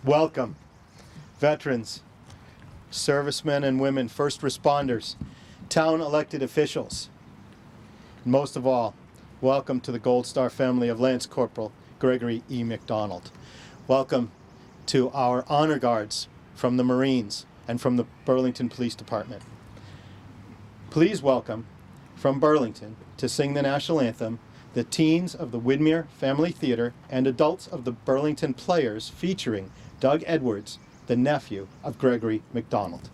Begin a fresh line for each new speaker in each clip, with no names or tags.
Welcome, veterans, servicemen and women, first responders, town elected officials, and most of all, welcome to the Gold Star family of Lance Corporal Gregory E. Macdonald. Welcome to our honor guards from the Marines and from the Burlington Police Department. Please welcome from Burlington to sing the national anthem the teens of the Widmer Family Theater and adults of the Burlington Players, featuring Doug Edwards, the nephew of Gregory Macdonald.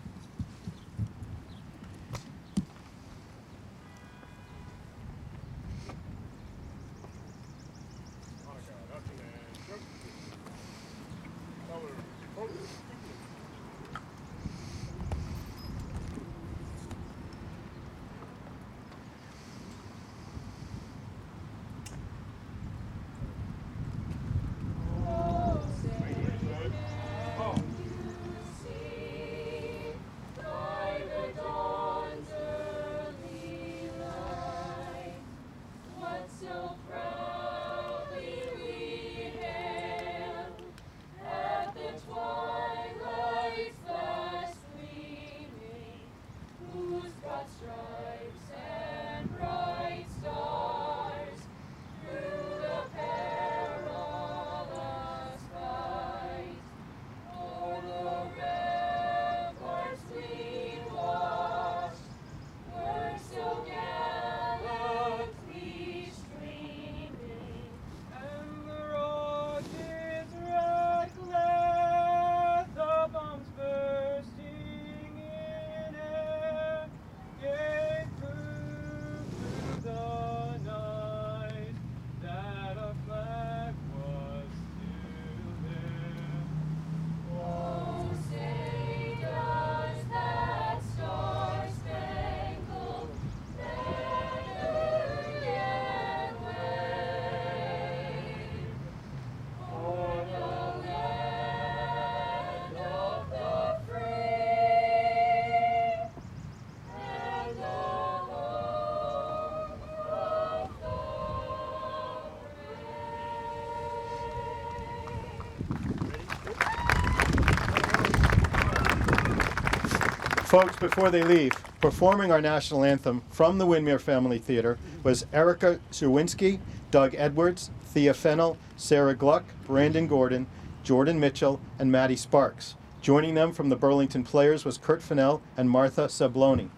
Folks, before they leave, performing our national anthem from the Widmer Family Theater was Erica Zerwinski, Doug Edwards, Thea Fennell, Sarah Gluck, Brandon Gordon, Jordan Mitchell, and Maddie Sparks. Joining them from the Burlington Players was Kurt Fennell and Martha Sabloni.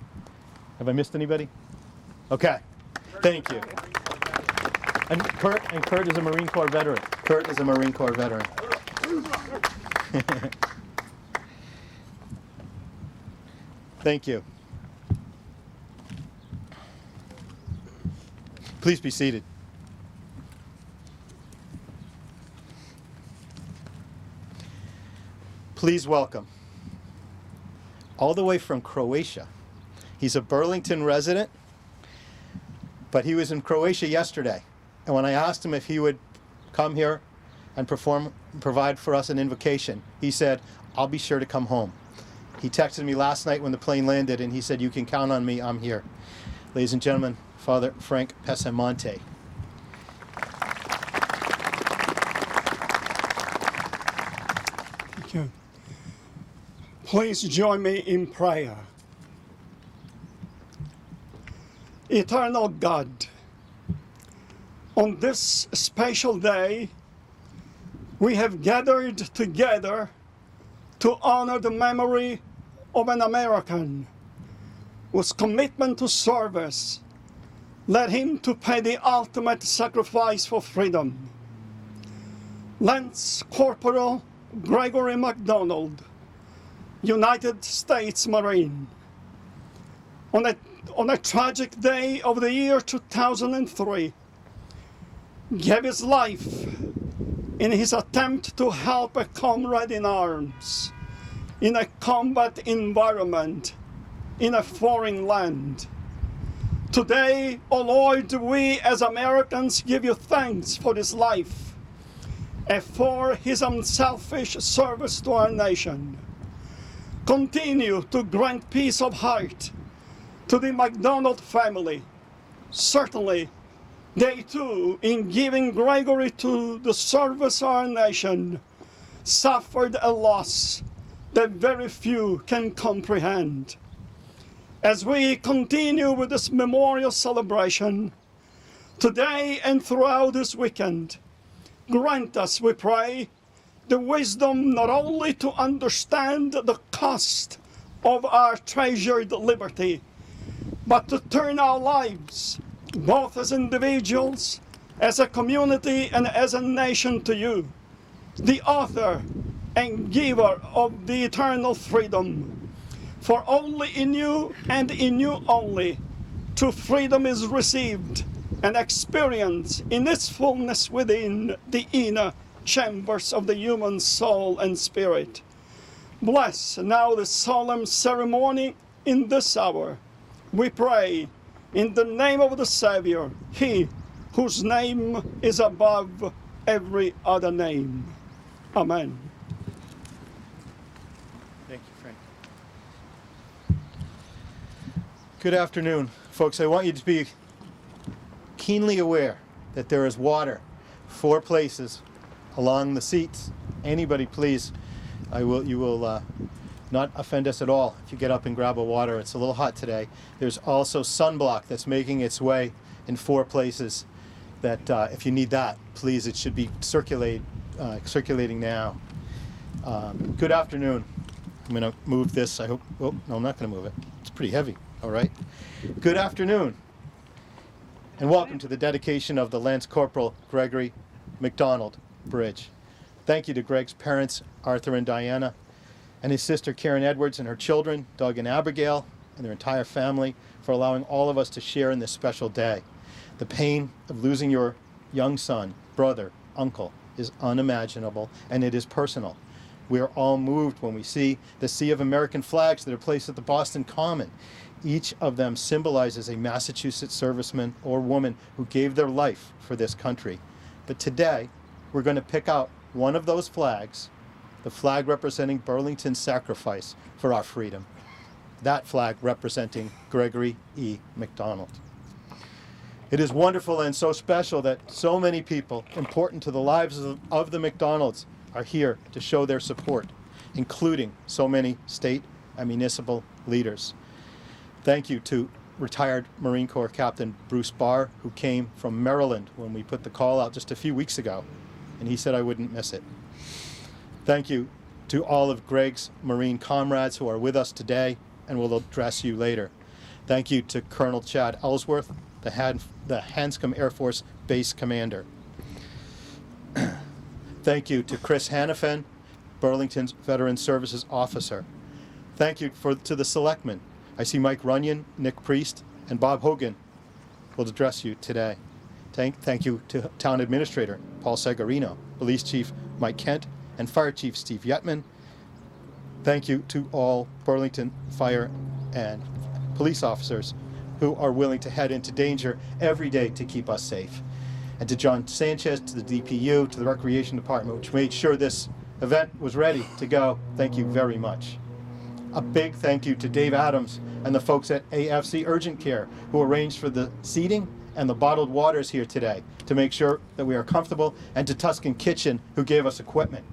Have I missed anybody? Okay, thank you. And Kurt is a Marine Corps veteran. Kurt is a Marine Corps veteran. Thank you. Please be seated. Please welcome, all the way from Croatia. He's a Burlington resident, but he was in Croatia yesterday. And when I asked him if he would come here and provide for us an invocation, he said, "I'll be sure to come home." He texted me last night when the plane landed, and he said, "You can count on me, I'm here." Ladies and gentlemen, Father Frank Pesamonte.
Thank you. Please join me in prayer. Eternal God, on this special day, we have gathered together to honor the memory of an American whose commitment to service led him to pay the ultimate sacrifice for freedom. Lance Corporal Gregory MacDonald, United States Marine. On a tragic day of the year 2003, gave his life in his attempt to help a comrade in arms in a combat environment in a foreign land. Today, O Lord, we as Americans give you thanks for his life and for his unselfish service to our nation. Continue to grant peace of heart to the McDonald family. Certainly, they too, in giving Gregory to the service of our nation, suffered a loss that very few can comprehend. As we continue with this memorial celebration, today and throughout this weekend, grant us, we pray, the wisdom not only to understand the cost of our treasured liberty, but to turn our lives, both as individuals, as a community, and as a nation to you, the author and giver of the eternal freedom. For only in you and in you only true freedom is received and experienced in its fullness within the inner chambers of the human soul and spirit. Bless now the solemn ceremony in this hour. We pray in the name of the Savior, He whose name is above every other name. Amen.
Thank you, Frank. Good afternoon, folks. I want you to be keenly aware that there is water 4 places along the seats. Anybody, please, you will not offend us at all if you get up and grab a water. It's a little hot today. There's also sunblock that's making its way in 4 places that if you need that, please, it should be circulating now. Good afternoon. I'm going to move this. I hope, oh, no, I'm not going to move it. It's pretty heavy. All right. Good afternoon, and welcome to the dedication of the Lance Corporal Gregory Macdonald Bridge. Thank you to Greg's parents, Arthur and Diana, and his sister Karen Edwards and her children, Doug and Abigail, and their entire family, for allowing all of us to share in this special day. The pain of losing your young son, brother, uncle is unimaginable, and it is personal. We are all moved when we see the sea of American flags that are placed at the Boston Common. Each of them symbolizes a Massachusetts serviceman or woman who gave their life for this country. But today, we're going to pick out one of those flags, the flag representing Burlington's sacrifice for our freedom. That flag representing Gregory E. Macdonald. It is wonderful and so special that so many people important to the lives of the Mcdonalds are here to show their support, including so many state and municipal leaders. Thank you to retired Marine Corps Captain Bruce Barr, who came from Maryland when we put the call out just a few weeks ago, and he said I wouldn't miss it. Thank you to all of Greg's Marine comrades who are with us today and will address you later. Thank you to Colonel Chad Ellsworth, the Hanscom Air Force Base Commander. Thank you to Chris Hannafin, Burlington's Veteran Services Officer. Thank you to the Selectmen. I see Mike Runyon, Nick Priest, and Bob Hogan will address you today. Thank you to Town Administrator Paul Segarino, Police Chief Mike Kent, and Fire Chief Steve Yetman. Thank you to all Burlington fire and police officers who are willing to head into danger every day to keep us safe. And to John Sanchez, to the DPU, to the Recreation Department, which made sure this event was ready to go. Thank you very much. A big thank you to Dave Adams and the folks at AFC Urgent Care who arranged for the seating and the bottled waters here today to make sure that we are comfortable, and to Tuscan Kitchen who gave us equipment.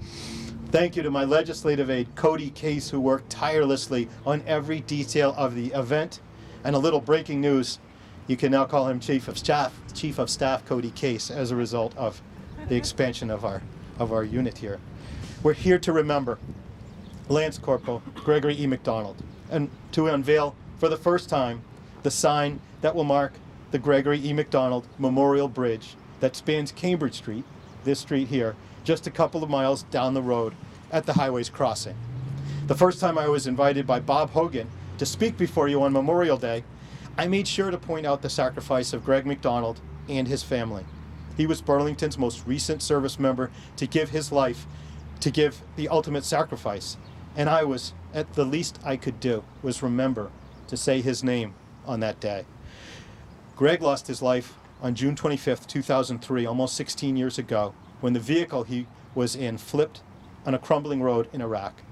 Thank you to my legislative aide, Cody Case, who worked tirelessly on every detail of the event. And a little breaking news, you can now call him Chief of Staff Cody Case as a result of the expansion of our unit here. We're here to remember Lance Corporal Gregory E. Macdonald, and to unveil for the first time the sign that will mark the Gregory E. Macdonald Memorial Bridge that spans Cambridge Street, this street here, just a couple of miles down the road at the highway's crossing. The first time I was invited by Bob Hogan to speak before you on Memorial Day, I made sure to point out the sacrifice of Greg Macdonald and his family. He was Burlington's most recent service member to give his life, to give the ultimate sacrifice. And at the least I could do was remember to say his name on that day. Greg lost his life on June 25th, 2003, almost 16 years ago, when the vehicle he was in flipped on a crumbling road in Iraq.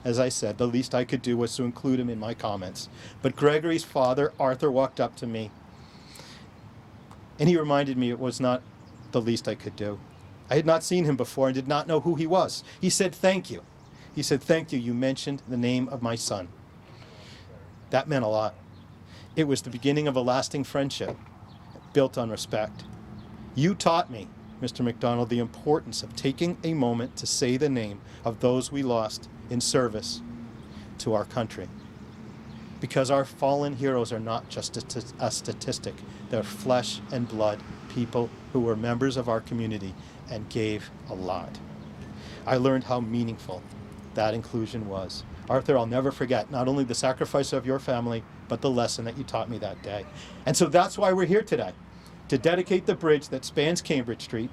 As I said, the least I could do was to include him in my comments. But Gregory's father, Arthur, walked up to me, and he reminded me it was not the least I could do. I had not seen him before and did not know who he was. He said, "Thank you." He said, "Thank you. You mentioned the name of my son." That meant a lot. It was the beginning of a lasting friendship built on respect. You taught me, Mr. McDonald, the importance of taking a moment to say the name of those we lost in service to our country. Because our fallen heroes are not just a statistic. They're flesh and blood people who were members of our community and gave a lot. I learned how meaningful that inclusion was. Arthur, I'll never forget not only the sacrifice of your family, but the lesson that you taught me that day. And so that's why we're here today, to dedicate the bridge that spans Cambridge Street,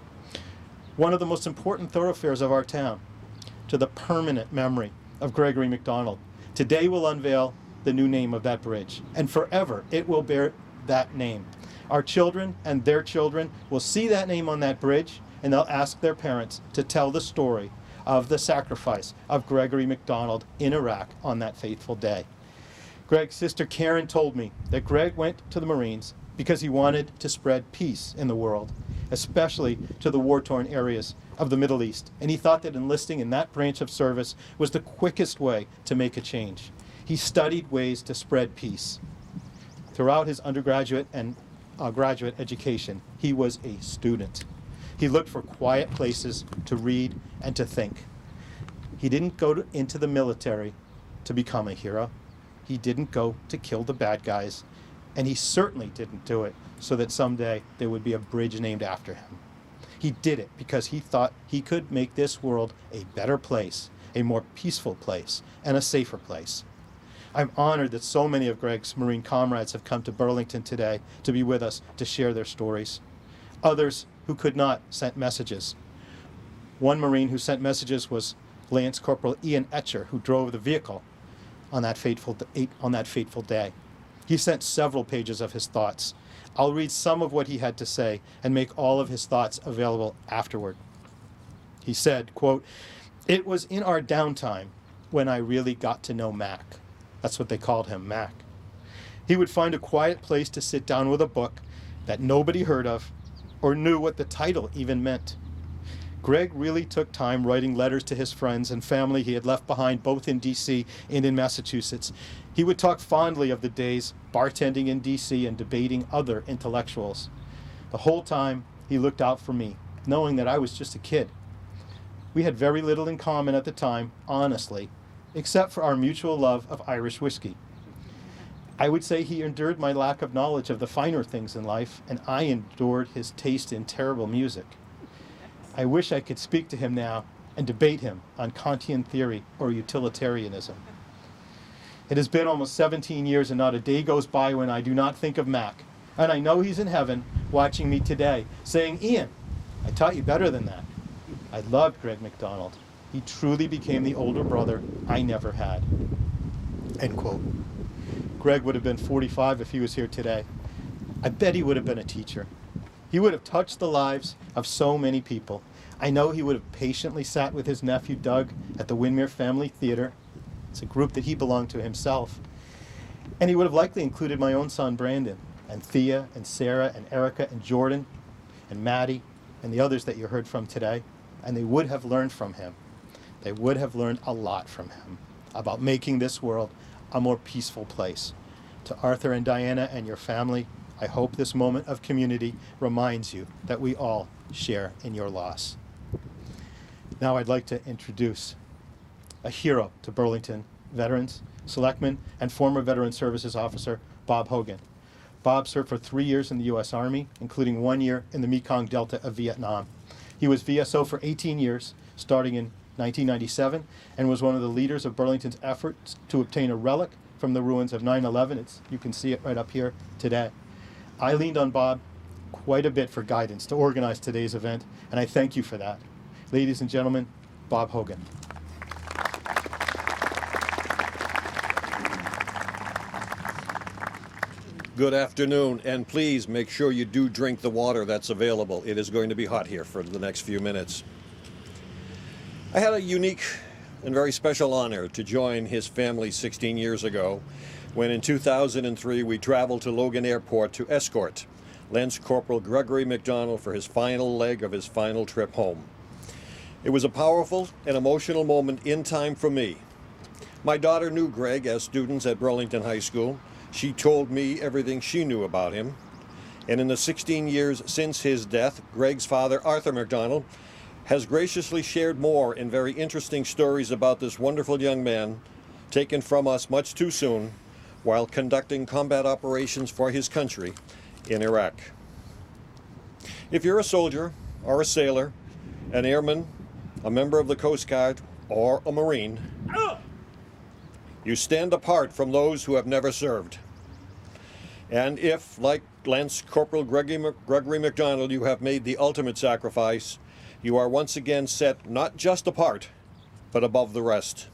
one of the most important thoroughfares of our town, to the permanent memory of Gregory Macdonald. Today we'll unveil the new name of that bridge, and forever it will bear that name. Our children and their children will see that name on that bridge, and they'll ask their parents to tell the story of the sacrifice of Gregory Macdonald in Iraq on that fateful day. Greg's sister Karen told me that Greg went to the Marines because he wanted to spread peace in the world, especially to the war-torn areas of the Middle East, and he thought that enlisting in that branch of service was the quickest way to make a change. He studied ways to spread peace. Throughout his undergraduate and graduate education, he was a student. He looked for quiet places to read and to think. He didn't go into the military to become a hero. He didn't go to kill the bad guys, and he certainly didn't do it so that someday there would be a bridge named after him. He did it because he thought he could make this world a better place, a more peaceful place, and a safer place. I'm honored that so many of Greg's Marine comrades have come to Burlington today to be with us to share their stories. Others who could not sent messages. One Marine who sent messages was Lance Corporal Ian Etcher, who drove the vehicle on that fateful day. He sent several pages of his thoughts. I'll read some of what he had to say and make all of his thoughts available afterward. He said, quote, "It was in our downtime when I really got to know Mac." That's what they called him, Mac. He would find a quiet place to sit down with a book that nobody heard of or knew what the title even meant. Greg really took time writing letters to his friends and family he had left behind both in D.C. and in Massachusetts. He would talk fondly of the days bartending in D.C. and debating other intellectuals. The whole time he looked out for me, knowing that I was just a kid. We had very little in common at the time, honestly, except for our mutual love of Irish whiskey. I would say he endured my lack of knowledge of the finer things in life, and I endured his taste in terrible music. I wish I could speak to him now and debate him on Kantian theory or utilitarianism. It has been almost 17 years and not a day goes by when I do not think of Mac. And I know he's in heaven watching me today, saying, "Ian, I taught you better than that." I loved Greg Macdonald. He truly became the older brother I never had. End quote. Greg would have been 45 if he was here today. I bet he would have been a teacher. He would have touched the lives of so many people. I know he would have patiently sat with his nephew Doug at the Windermere Family Theater. It's a group that he belonged to himself. And he would have likely included my own son Brandon, and Thea, and Sarah, and Erica, and Jordan, and Maddie, and the others that you heard from today. And they would have learned from him. They would have learned a lot from him about making this world a more peaceful place. To Arthur and Diana and your family, I hope this moment of community reminds you that we all share in your loss. Now I'd like to introduce a hero to Burlington veterans, selectman, and former Veteran Services Officer, Bob Hogan. Bob served for 3 years in the U.S. Army, including 1 year in the Mekong Delta of Vietnam. He was VSO for 18 years, starting in 1997, and was one of the leaders of Burlington's efforts to obtain a relic from the ruins of 9/11. You can see it right up here today. I leaned on Bob quite a bit for guidance to organize today's event, and I thank you for that. Ladies and gentlemen, Bob Hogan.
Good afternoon, and please make sure you do drink the water that's available. It is going to be hot here for the next few minutes. I had a unique and very special honor to join his family 16 years ago when in 2003 we traveled to Logan Airport to escort Lance Corporal Gregory Macdonald for his final leg of his final trip home. It was a powerful and emotional moment in time for me. My daughter knew Greg as students at Burlington High School. She told me everything she knew about him. And in the 16 years since his death, Greg's father, Arthur Mcdonald, has graciously shared more and very interesting stories about this wonderful young man, taken from us much too soon, while conducting combat operations for his country in Iraq. If you're a soldier or a sailor, an airman, a member of the Coast Guard, or a Marine, you stand apart from those who have never served. And if, like Lance Corporal Gregory Macdonald, you have made the ultimate sacrifice, you are once again set not just apart, but above the rest.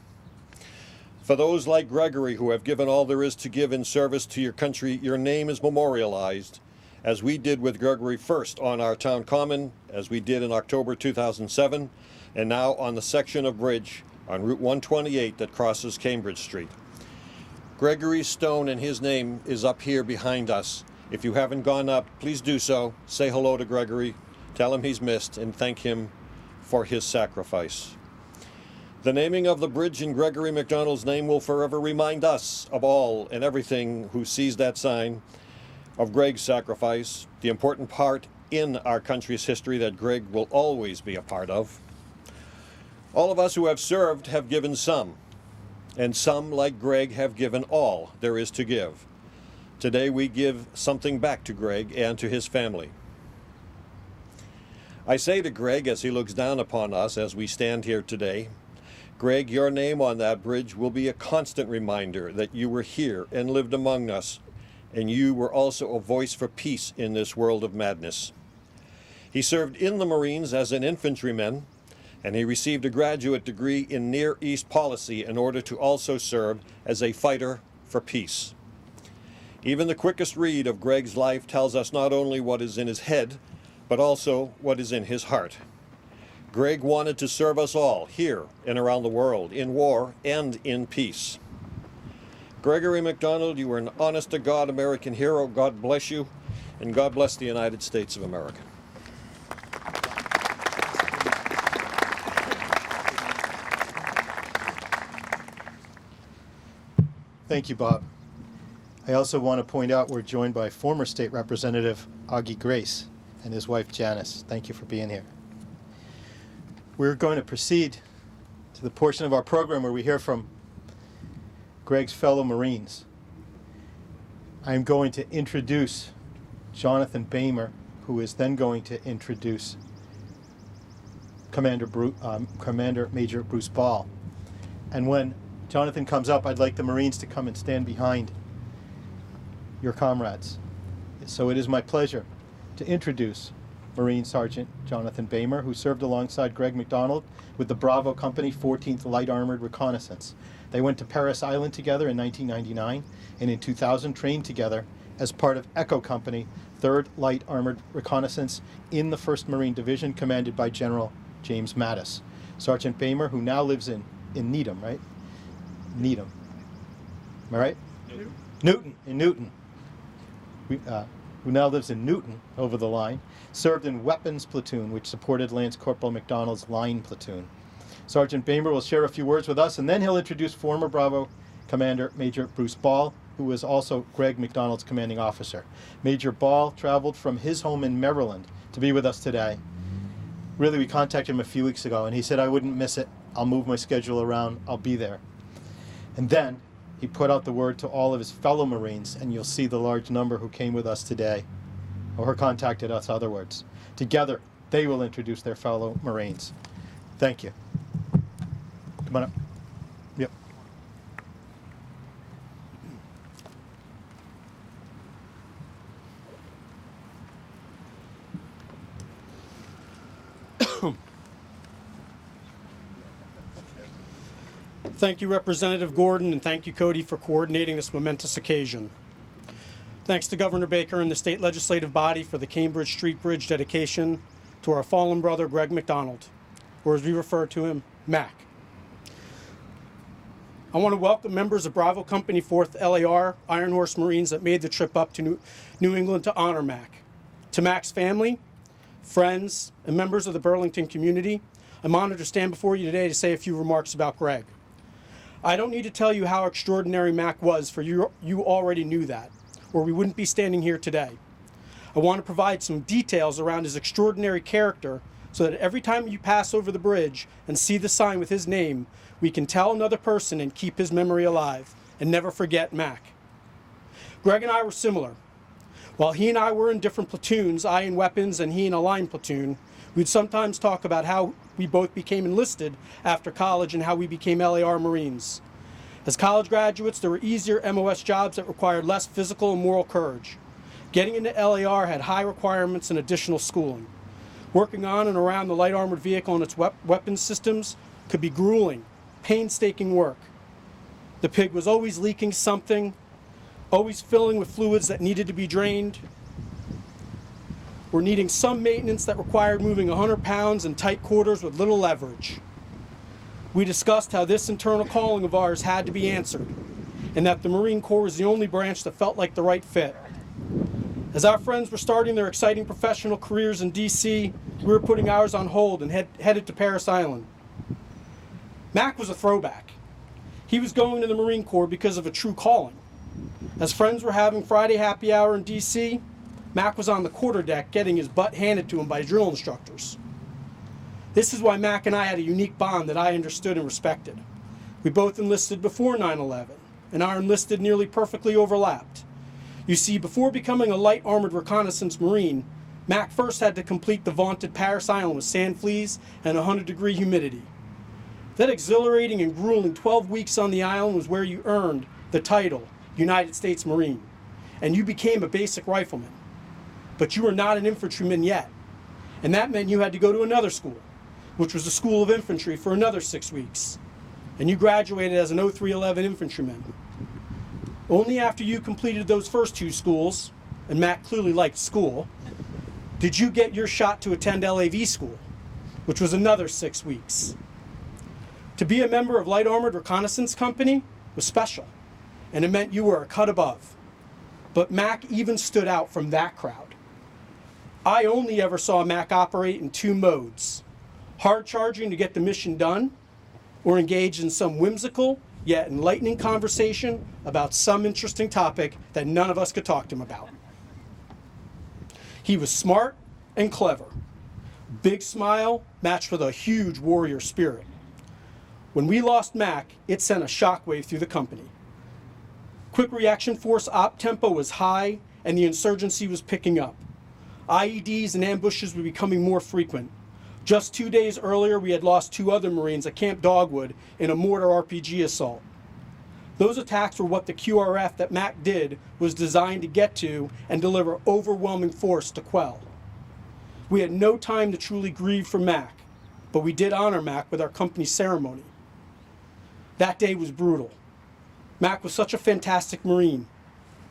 For those like Gregory who have given all there is to give in service to your country, your name is memorialized, as we did with Gregory first on our town common, as we did in October 2007, and now on the section of bridge on Route 128 that crosses Cambridge Street. Gregory's stone and his name is up here behind us. If you haven't gone up, please do so. Say hello to Gregory, tell him he's missed, and thank him for his sacrifice. The naming of the bridge in Gregory Macdonald's name will forever remind us of all and everything who sees that sign of Greg's sacrifice, the important part in our country's history that Greg will always be a part of. All of us who have served have given some, and some, like Greg, have given all there is to give. Today we give something back to Greg and to his family. I say to Greg as he looks down upon us as we stand here today, Greg, your name on that bridge will be a constant reminder that you were here and lived among us, and you were also a voice for peace in this world of madness. He served in the Marines as an infantryman, and he received a graduate degree in Near East policy in order to also serve as a fighter for peace. Even the quickest read of Greg's life tells us not only what is in his head, but also what is in his heart. Greg wanted to serve us all, here and around the world, in war and in peace. Gregory Macdonald, you were an honest-to-God American hero. God bless you, and God bless the United States of America.
Thank you, Bob. I also want to point out we're joined by former State Representative Augie Grace and his wife Janice. Thank you for being here. We're going to proceed to the portion of our program where we hear from Greg's fellow Marines. I'm going to introduce Jonathan Bamer, who is then going to introduce Commander Major Bruce Ball. And when Jonathan comes up, I'd like the Marines to come and stand behind your comrades. So it is my pleasure to introduce Marine Sergeant Jonathan Bamer, who served alongside Greg Macdonald with the Bravo Company 14th Light Armored Reconnaissance. They went to Parris Island together in 1999, and in 2000 trained together as part of Echo Company 3rd Light Armored Reconnaissance in the 1st Marine Division, commanded by General James Mattis. Sergeant Bamer, who now lives in Needham, right? Needham. Am I right? Newton. In Newton. Who now lives in Newton, over the line, served in Weapons Platoon, which supported Lance Corporal Macdonald's Line Platoon. Sergeant Bamer will share a few words with us, and then he'll introduce former Bravo Commander Major Bruce Ball, who was also Greg Macdonald's commanding officer. Major Ball traveled from his home in Maryland to be with us today. Really, we contacted him a few weeks ago, and he said, I wouldn't miss it. I'll move my schedule around. I'll be there. And then he put out the word to all of his fellow Marines, and you'll see the large number who came with us today or contacted us otherwards. Together, they will introduce their fellow Marines. Thank you. Come on up. Yep.
Thank you, Representative Gordon, and thank you, Cody, for coordinating this momentous occasion. Thanks to Governor Baker and the state legislative body for the Cambridge Street Bridge dedication to our fallen brother, Greg Macdonald, or as we refer to him, Mac. I want to welcome members of Bravo Company 4th LAR Iron Horse Marines that made the trip up to New England to honor Mac. To Mac's family, friends, and members of the Burlington community, I'm honored to stand before you today to say a few remarks about Greg. I don't need to tell you how extraordinary Mac was, for you already knew that, or we wouldn't be standing here today. I want to provide some details around his extraordinary character so that every time you pass over the bridge and see the sign with his name, we can tell another person and keep his memory alive and never forget Mac. Greg and I were similar. While he and I were in different platoons, I in weapons and he in a line platoon, we'd sometimes talk about how we both became enlisted after college and how we became LAR Marines. As college graduates, there were easier MOS jobs that required less physical and moral courage. Getting into LAR had high requirements and additional schooling. Working on and around the light armored vehicle and its weapons systems could be grueling, painstaking work. The pig was always leaking something, always filling with fluids that needed to be drained, or needing some maintenance that required moving 100 pounds in tight quarters with little leverage. We discussed how this internal calling of ours had to be answered, and that the Marine Corps was the only branch that felt like the right fit. As our friends were starting their exciting professional careers in DC, we were putting ours on hold and headed to Paris Island. Mac was a throwback. He was going to the Marine Corps because of a true calling. As friends were having Friday happy hour in DC, Mac was on the quarterdeck getting his butt handed to him by drill instructors. This is why Mac and I had a unique bond that I understood and respected. We both enlisted before 9/11, and our enlisted nearly perfectly overlapped. You see, before becoming a light armored reconnaissance Marine, Mac first had to complete the vaunted Paris Island with sand fleas and 100-degree humidity. That exhilarating and grueling 12 weeks on the island was where you earned the title United States Marine, and you became a basic rifleman. But you were not an infantryman yet, and that meant you had to go to another school, which was the School of Infantry, for another 6 weeks, and you graduated as an 0311 infantryman. Only after you completed those first two schools, and Mac clearly liked school, did you get your shot to attend LAV school, which was another 6 weeks. To be a member of Light Armored Reconnaissance Company was special, and it meant you were a cut above. But Mac even stood out from that crowd. I only ever saw Mac operate in two modes: hard charging to get the mission done, or engage in some whimsical yet enlightening conversation about some interesting topic that none of us could talk to him about. He was smart and clever. Big smile matched with a huge warrior spirit. When we lost Mac, it sent a shockwave through the company. Quick reaction force op tempo was high and the insurgency was picking up. IEDs and ambushes were becoming more frequent. Just 2 days earlier, we had lost 2 other Marines at Camp Dogwood in a mortar RPG assault. Those attacks were what the QRF that Mac did was designed to get to and deliver overwhelming force to quell. We had no time to truly grieve for Mac, but we did honor Mac with our company ceremony. That day was brutal. Mac was such a fantastic Marine,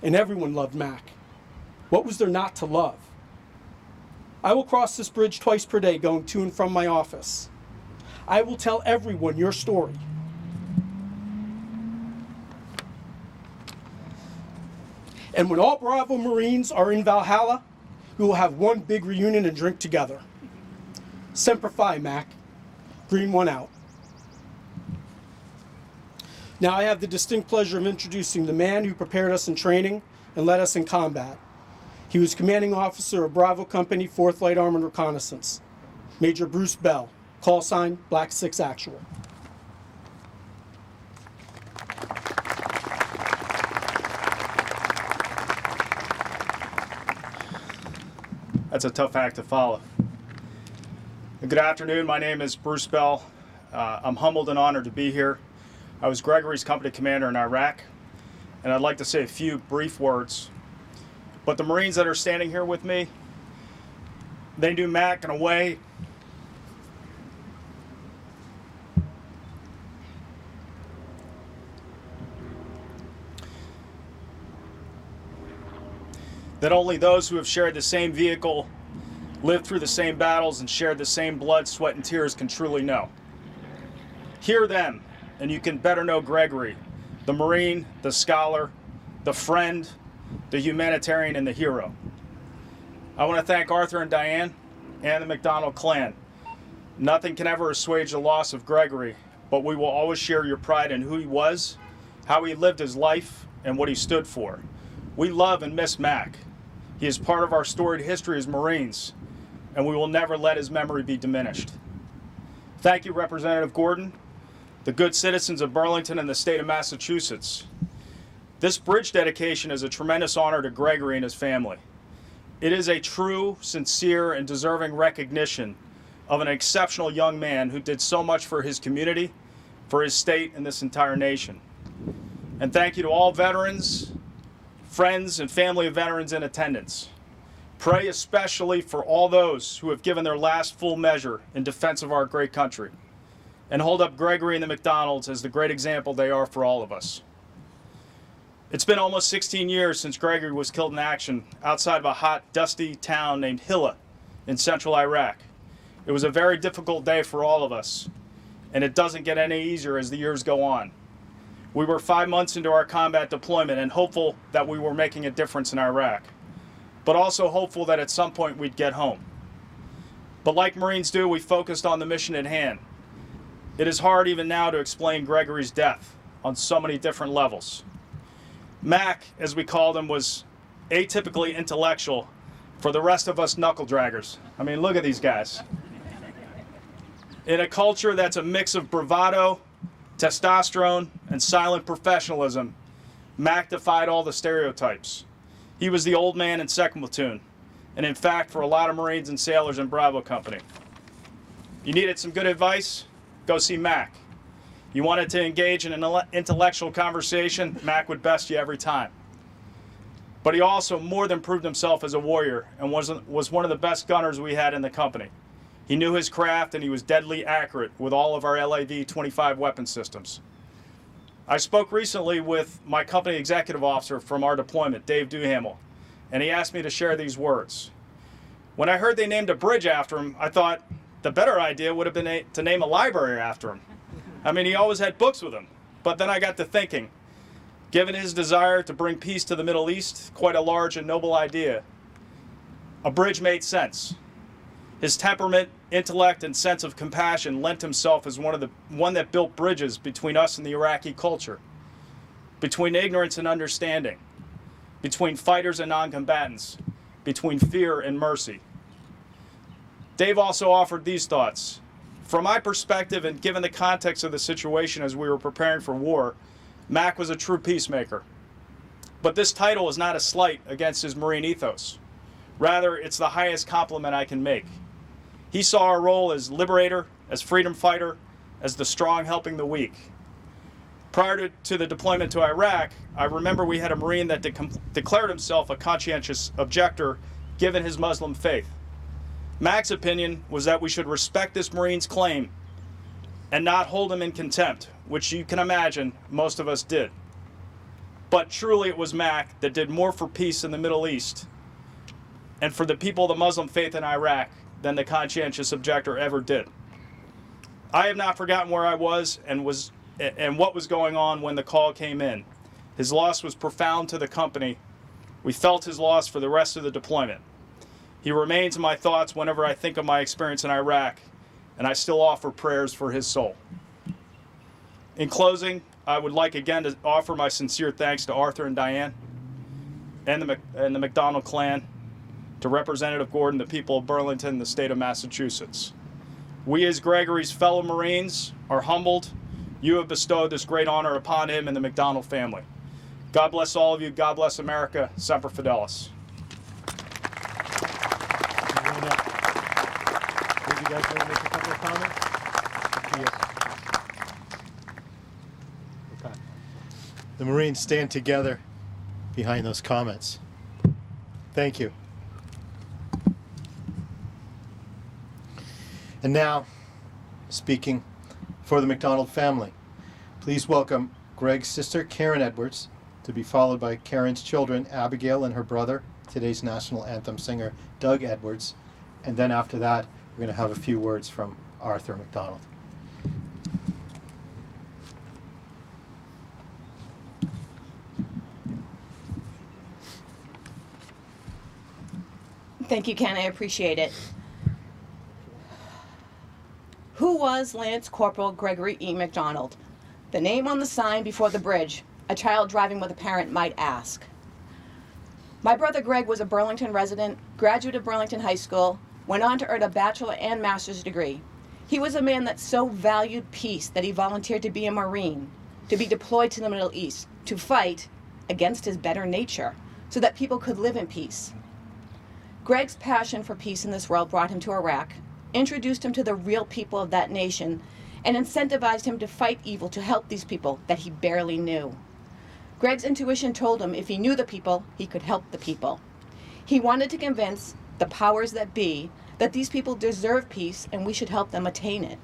and everyone loved Mac. What was there not to love? I will cross this bridge twice per day going to and from my office. I will tell everyone your story. And when all Bravo Marines are in Valhalla, we will have one big reunion and drink together. Semper Fi, Mac. Green one out. Now I have the distinct pleasure of introducing the man who prepared us in training and led us in combat. He was commanding officer of Bravo Company, 4th Light Armored Reconnaissance, Major Bruce Bell, call sign Black 6 Actual.
That's a tough act to follow. Good afternoon, my name is Bruce Bell. I'm humbled and honored to be here. I was Gregory's company commander in Iraq, and I'd like to say a few brief words. But the Marines that are standing here with me, they knew Mac in a way that only those who have shared the same vehicle, lived through the same battles, and shared the same blood, sweat, and tears can truly know. Hear them, and you can better know Gregory, the Marine, the scholar, the friend, the humanitarian, and the hero. I want to thank Arthur and Diane and the Mcdonald clan. Nothing can ever assuage the loss of Gregory, but we will always share your pride in who he was, how he lived his life, and what he stood for. We love and miss Mac. He is part of our storied history as Marines, and we will never let his memory be diminished. Thank you, Representative Gordon, the good citizens of Burlington and the state of Massachusetts. This bridge dedication is a tremendous honor to Gregory and his family. It is a true, sincere, and deserving recognition of an exceptional young man who did so much for his community, for his state, and this entire nation. And thank you to all veterans, friends, and family of veterans in attendance. Pray especially for all those who have given their last full measure in defense of our great country, and hold up Gregory and the Mcdonalds as the great example they are for all of us. It's been almost 16 years since Gregory was killed in action outside of a hot, dusty town named Hilla in central Iraq. It was a very difficult day for all of us, and it doesn't get any easier as the years go on. We were 5 months into our combat deployment and hopeful that we were making a difference in Iraq, but also hopeful that at some point we'd get home. But like Marines do, we focused on the mission at hand. It is hard even now to explain Gregory's death on so many different levels. Mac, as we called him, was atypically intellectual for the rest of us knuckle draggers. I mean, look at these guys. In a culture that's a mix of bravado, testosterone, and silent professionalism, Mac defied all the stereotypes. He was the old man in second platoon, and in fact, for a lot of Marines and sailors in Bravo Company. You needed some good advice? Go see Mac. You wanted to engage in an intellectual conversation? Mac would best you every time. But he also more than proved himself as a warrior and was one of the best gunners we had in the company. He knew his craft, and he was deadly accurate with all of our LAV-25 weapon systems. I spoke recently with my company executive officer from our deployment, Dave Duhamel, and he asked me to share these words. When I heard they named a bridge after him, I thought the better idea would have been to name a library after him. I mean, he always had books with him. But then I got to thinking, given his desire to bring peace to the Middle East, quite a large and noble idea, a bridge made sense. His temperament, intellect, and sense of compassion lent himself as one that built bridges between us and the Iraqi culture, between ignorance and understanding, between fighters and non-combatants, between fear and mercy. Dave also offered these thoughts. From my perspective, and given the context of the situation as we were preparing for war, Mac was a true peacemaker. But this title is not a slight against his Marine ethos. Rather, it's the highest compliment I can make. He saw our role as liberator, as freedom fighter, as the strong helping the weak. Prior to the deployment to Iraq, I remember we had a Marine that declared himself a conscientious objector given his Muslim faith. Mac's opinion was that we should respect this Marine's claim and not hold him in contempt, which you can imagine most of us did. But truly it was Mac that did more for peace in the Middle East and for the people of the Muslim faith in Iraq than the conscientious objector ever did. I have not forgotten where I was and what was going on when the call came in. His loss was profound to the company. We felt his loss for the rest of the deployment. He remains in my thoughts whenever I think of my experience in Iraq, and I still offer prayers for his soul. In closing, I would like again to offer my sincere thanks to Arthur and Diane and the Mcdonald clan, to Representative Gordon, the people of Burlington, the state of Massachusetts. We as Gregory's fellow Marines are humbled. You have bestowed this great honor upon him and the Mcdonald family. God bless all of you. God bless America. Semper Fidelis.
Would you guys want to make a couple of comments? Okay. The Marines stand together behind those comments. Thank you. And now, speaking for the Mcdonald family, please welcome Greg's sister, Karen Edwards, to be followed by Karen's children, Abigail and her brother, today's national anthem singer, Doug Edwards. And then after that, we're going to have a few words from Arthur McDonald.
Thank you, Ken. I appreciate it. Who was Lance Corporal Gregory E. MacDonald? The name on the sign before the bridge, a child driving with a parent might ask. My brother Greg was a Burlington resident, graduate of Burlington High School, went on to earn a bachelor and master's degree. He was a man that so valued peace that he volunteered to be a Marine, to be deployed to the Middle East, to fight against his better nature, so that people could live in peace. Greg's passion for peace in this world brought him to Iraq, introduced him to the real people of that nation, and incentivized him to fight evil to help these people that he barely knew. Greg's intuition told him if he knew the people, he could help the people. He wanted to convince the powers that be that these people deserve peace and we should help them attain it.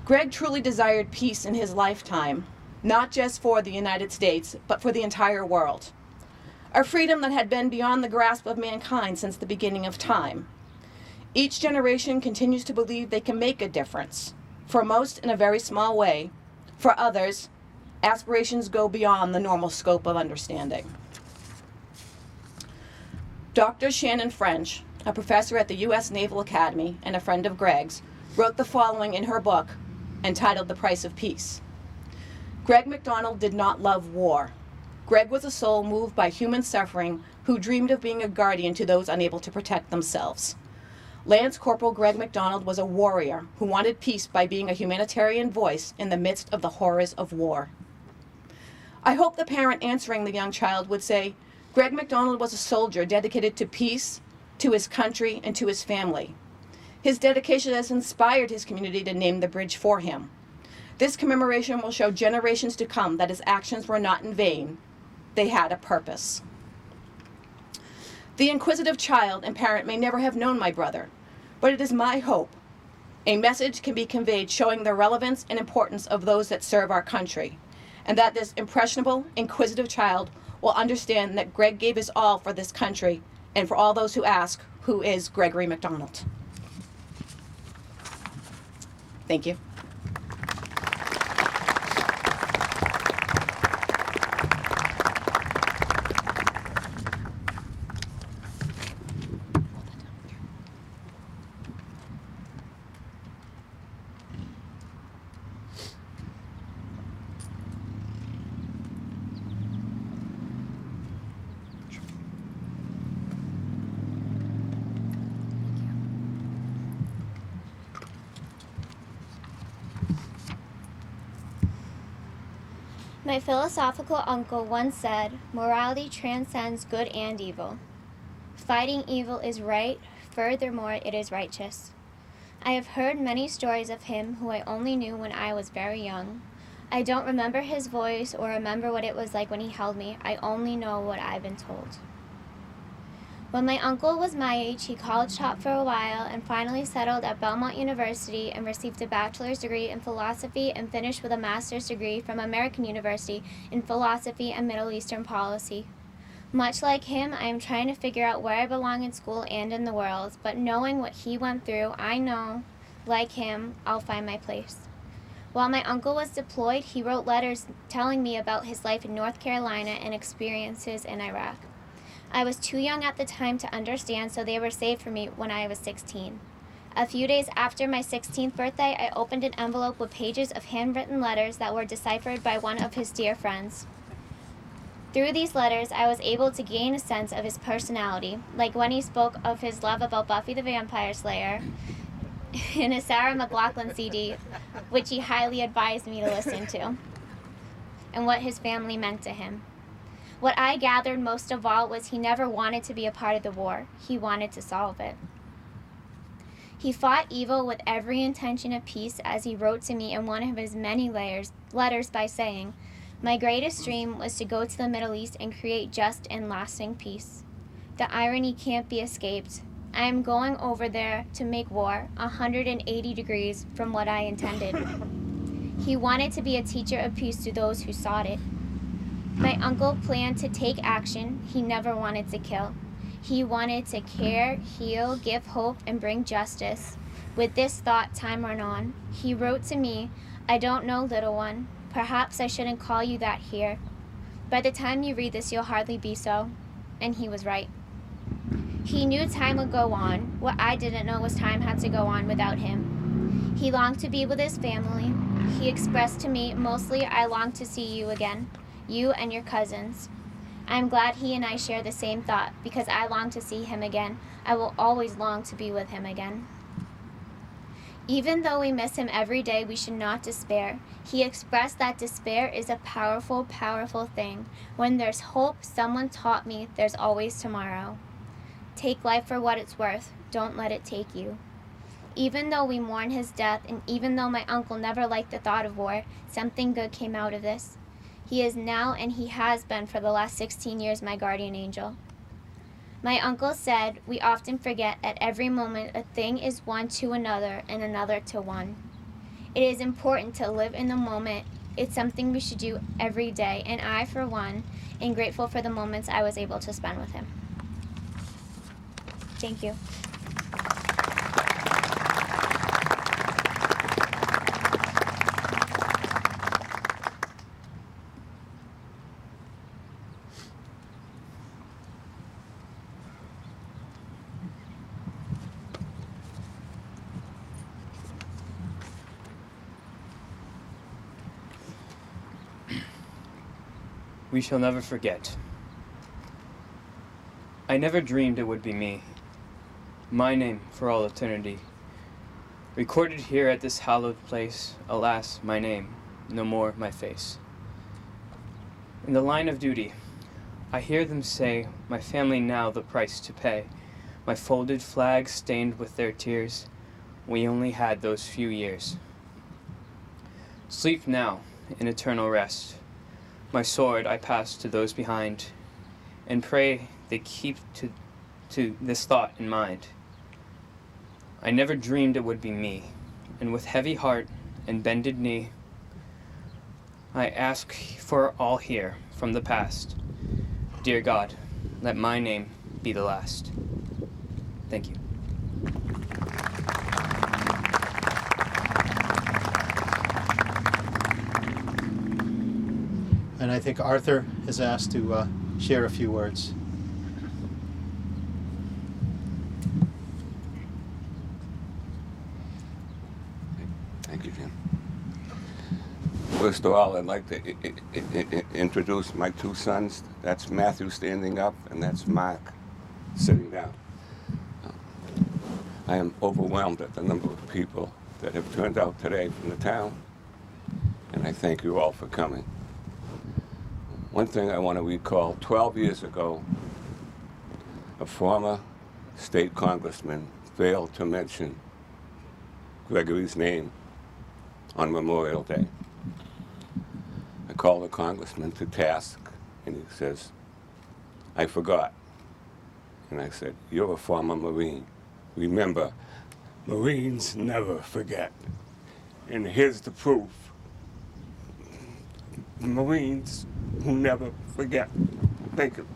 Greg truly desired peace in his lifetime, not just for the United States, but for the entire world. A freedom that had been beyond the grasp of mankind since the beginning of time. Each generation continues to believe they can make a difference. For most, in a very small way. For others, aspirations go beyond the normal scope of understanding. Dr. Shannon French, a professor at the U.S. Naval Academy and a friend of Greg's, wrote the following in her book, entitled The Price of Peace. Greg MacDonald did not love war. Greg was a soul moved by human suffering who dreamed of being a guardian to those unable to protect themselves. Lance Corporal Greg MacDonald was a warrior who wanted peace by being a humanitarian voice in the midst of the horrors of war. I hope the parent answering the young child would say, Greg MacDonald was a soldier dedicated to peace, to his country, and to his family. His dedication has inspired his community to name the bridge for him. This commemoration will show generations to come that his actions were not in vain. They had a purpose. The inquisitive child and parent may never have known my brother, but it is my hope a message can be conveyed showing the relevance and importance of those that serve our country, and that this impressionable, inquisitive child will understand that Greg gave his all for this country and for all those who ask, who is Gregory MacDonald? Thank you.
My philosophical uncle once said, morality transcends good and evil. Fighting evil is right, furthermore it is righteous. I have heard many stories of him who I only knew when I was very young. I don't remember his voice or remember what it was like when he held me. I only know what I've been told. When my uncle was my age, he college taught for a while and finally settled at Belmont University and received a bachelor's degree in philosophy and finished with a master's degree from American University in philosophy and Middle Eastern policy. Much like him, I am trying to figure out where I belong in school and in the world, but knowing what he went through, I know, like him, I'll find my place. While my uncle was deployed, he wrote letters telling me about his life in North Carolina and experiences in Iraq. I was too young at the time to understand, so they were saved for me when I was 16. A few days after my 16th birthday, I opened an envelope with pages of handwritten letters that were deciphered by one of his dear friends. Through these letters, I was able to gain a sense of his personality, like when he spoke of his love about Buffy the Vampire Slayer in a Sarah McLachlan CD, which he highly advised me to listen to, and what his family meant to him. What I gathered most of all was he never wanted to be a part of the war. He wanted to solve it. He fought evil with every intention of peace, as he wrote to me in one of his many letters by saying, "My greatest dream was to go to the Middle East and create just and lasting peace. The irony can't be escaped. I am going over there to make war 180 degrees from what I intended." He wanted to be a teacher of peace to those who sought it. My uncle planned to take action. He never wanted to kill. He wanted to care, heal, give hope, and bring justice. With this thought, time ran on. He wrote to me, "I don't know, little one. Perhaps I shouldn't call you that here. By the time you read this, you'll hardly be so." And he was right. He knew time would go on. What I didn't know was time had to go on without him. He longed to be with his family. He expressed to me, mostly, I long to see you again, you and your cousins. I'm glad he and I share the same thought, because I long to see him again. I will always long to be with him again. Even though we miss him every day, we should not despair. He expressed that despair is a powerful, powerful thing. When there's hope, someone taught me, there's always tomorrow. Take life for what it's worth. Don't let it take you. Even though we mourn his death, and even though my uncle never liked the thought of war, something good came out of this. He is now, and he has been for the last 16 years, my guardian angel. My uncle said, we often forget at every moment a thing is one to another and another to one. It is important to live in the moment. It's something we should do every day, and I, for one, am grateful for the moments I was able to spend with him. Thank you.
We shall never forget. I never dreamed it would be me, my name for all eternity. Recorded here at this hallowed place, alas, my name, no more my face. In the line of duty, I hear them say, my family now the price to pay. My folded flag stained with their tears, we only had those few years. Sleep now in eternal rest. My sword I pass to those behind, and pray they keep to this thought in mind. I never dreamed it would be me, and with heavy heart and bended knee, I ask for all here from the past. Dear God, let my name be the last. Thank you.
And I think Arthur is asked to share a few words.
Thank you, Jim. First of all, I'd like to introduce my two sons. That's Matthew standing up, and that's Mark sitting down. I am overwhelmed at the number of people that have turned out today from the town, and I thank you all for coming. One thing I want to recall, 12 years ago, a former state congressman failed to mention Gregory's name on Memorial Day. I called the congressman to task, and he says, I forgot. And I said, you're a former Marine. Remember, Marines never forget. And here's the proof. Marines who never forget. Thank you.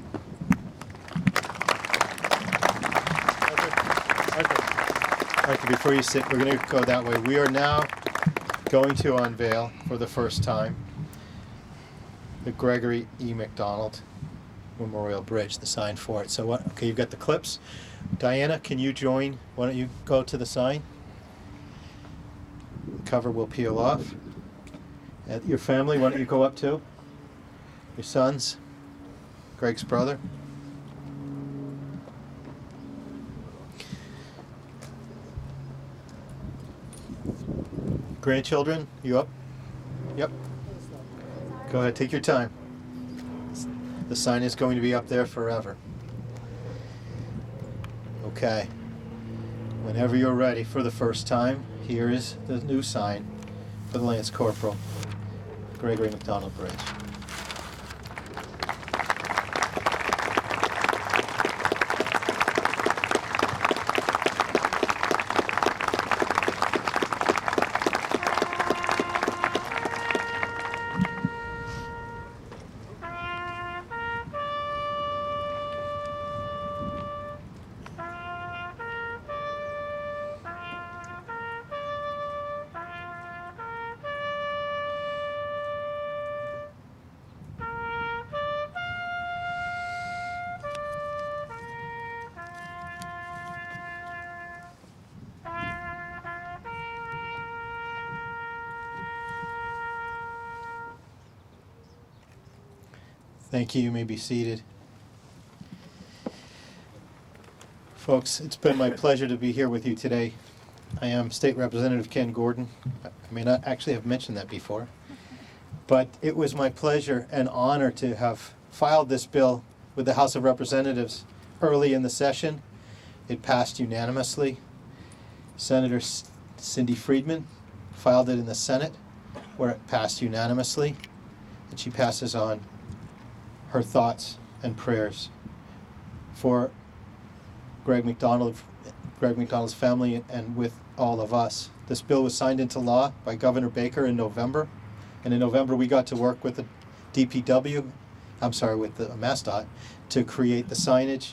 Arthur, before you sit, we're going to go that way. We are now going to unveil for the first time the Gregory E. Macdonald Memorial Bridge, the sign for it. So, okay, you've got the clips. Diana, can you join? Why don't you go to the sign? The cover will peel off. Your family, why don't you go up too? Your sons, Greg's brother. Grandchildren, you up? Yep. Go ahead, take your time. The sign is going to be up there forever. Okay. Whenever you're ready for the first time, here is the new sign for the Lance Corporal Gregory MacDonald Bridge. Thank you. You may be seated. Folks, it's been my pleasure to be here with you today. I am State Representative Ken Gordon. I may not actually have mentioned that before, but it was my pleasure and honor to have filed this bill with the House of Representatives early in the session. It passed unanimously. Senator Cindy Friedman filed it in the Senate, where it passed unanimously, and she passes on her thoughts and prayers for Greg Macdonald's family and with all of us. This bill was signed into law by Governor Baker in November, and in November we got to work with the with the MassDOT to create the signage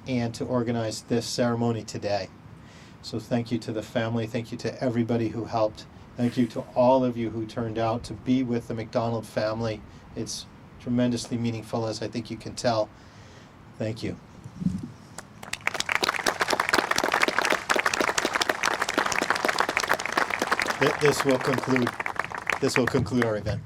and to organize this ceremony today. So thank you to the family, thank you to everybody who helped, thank you to all of you who turned out to be with the Macdonald family. It's tremendously meaningful, as I think you can tell. Thank you. This will conclude our event.